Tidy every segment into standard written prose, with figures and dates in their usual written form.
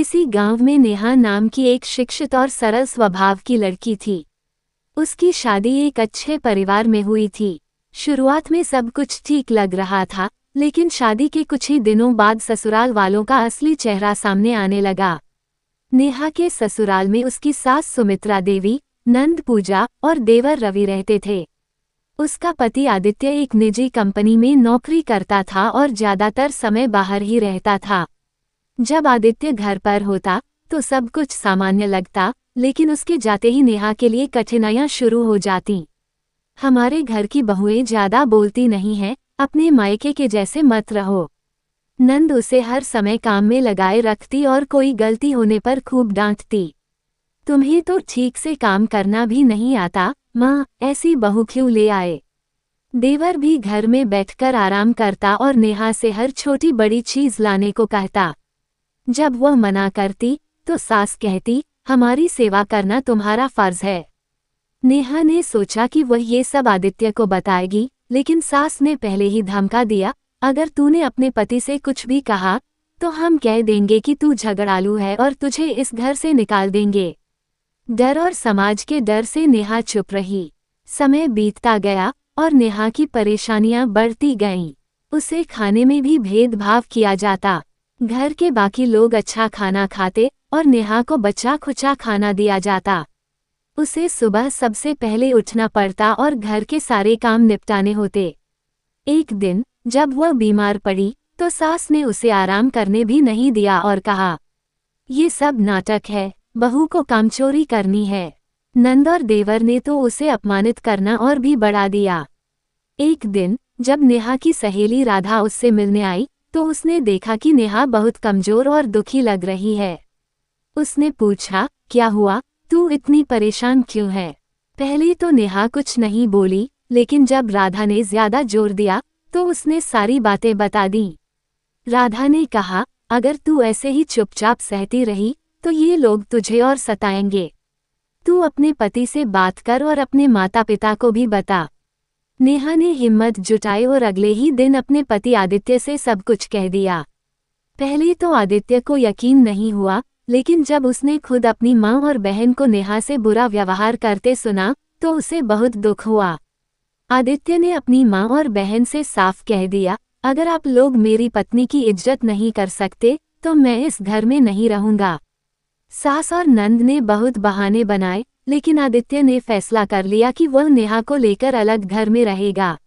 किसी गांव में नेहा नाम की एक शिक्षित और सरल स्वभाव की लड़की थी। उसकी शादी एक अच्छे परिवार में हुई थी। शुरुआत में सब कुछ ठीक लग रहा था, लेकिन शादी के कुछ ही दिनों बाद ससुराल वालों का असली चेहरा सामने आने लगा। नेहा के ससुराल में उसकी सास सुमित्रा देवी, नंद पूजा और देवर रवि रहते थे। उसका पति आदित्य एक निजी कंपनी में नौकरी करता था और ज्यादातर समय बाहर ही रहता था। जब आदित्य घर पर होता तो सब कुछ सामान्य लगता, लेकिन उसके जाते ही नेहा के लिए कठिनाइयां शुरू हो जाती। हमारे घर की बहुएं ज्यादा बोलती नहीं हैं, अपने मायके के जैसे मत रहो। नंद उसे हर समय काम में लगाए रखती और कोई गलती होने पर खूब डांटती। तुम्हें तो ठीक से काम करना भी नहीं आता, माँ, ऐसी बहू क्यों ले आए। देवर भी घर में बैठकर आराम करता और नेहा से हर छोटी बड़ी चीज लाने को कहता। जब वह मना करती तो सास कहती, हमारी सेवा करना तुम्हारा फर्ज है। नेहा ने सोचा कि वह ये सब आदित्य को बताएगी, लेकिन सास ने पहले ही धमका दिया, अगर तूने अपने पति से कुछ भी कहा तो हम कह देंगे कि तू झगड़ालू है और तुझे इस घर से निकाल देंगे। डर और समाज के डर से नेहा चुप रही। समय बीतता गया और नेहा की परेशानियां बढ़ती गईं। उसे खाने में भी भेदभाव किया जाता। घर के बाकी लोग अच्छा खाना खाते और नेहा को बचा खुचा खाना दिया जाता। उसे सुबह सबसे पहले उठना पड़ता और घर के सारे काम निपटाने होते। एक दिन जब वह बीमार पड़ी तो सास ने उसे आराम करने भी नहीं दिया और कहा, ये सब नाटक है, बहू को कामचोरी करनी है। नंद और देवर ने तो उसे अपमानित करना और भी बढ़ा दिया। एक दिन जब नेहा की सहेली राधा उससे मिलने आई तो उसने देखा कि नेहा बहुत कमजोर और दुखी लग रही है। उसने पूछा, क्या हुआ, तू इतनी परेशान क्यों है। पहले तो नेहा कुछ नहीं बोली, लेकिन जब राधा ने ज्यादा जोर दिया तो उसने सारी बातें बता दी। राधा ने कहा, अगर तू ऐसे ही चुपचाप सहती रही तो ये लोग तुझे और सताएंगे। तू अपने पति से बात कर और अपने माता पिता को भी बता। नेहा ने हिम्मत जुटाई और अगले ही दिन अपने पति आदित्य से सब कुछ कह दिया। पहले तो आदित्य को यकीन नहीं हुआ, लेकिन जब उसने खुद अपनी माँ और बहन को नेहा से बुरा व्यवहार करते सुना तो उसे बहुत दुख हुआ। आदित्य ने अपनी माँ और बहन से साफ कह दिया, अगर आप लोग मेरी पत्नी की इज्जत नहीं कर सकते तो मैं इस घर में नहीं रहूंगा। सास और नंद ने बहुत बहाने बनाए, लेकिन आदित्य ने फैसला कर लिया कि वह नेहा को लेकर अलग घर में रहेगा।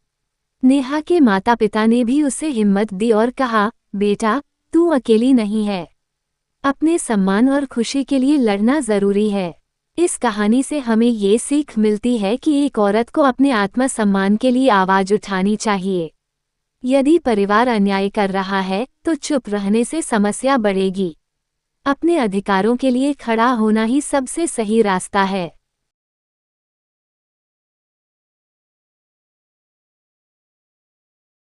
नेहा के माता पिता ने भी उसे हिम्मत दी और कहा, बेटा, तू अकेली नहीं है। अपने सम्मान और खुशी के लिए लड़ना जरूरी है। इस कहानी से हमें ये सीख मिलती है कि एक औरत को अपने आत्मसम्मान के लिए आवाज उठानी चाहिए। यदि परिवार अन्याय कर रहा है तो चुप रहने से समस्या बढ़ेगी। अपने अधिकारों के लिए खड़ा होना ही सबसे सही रास्ता है।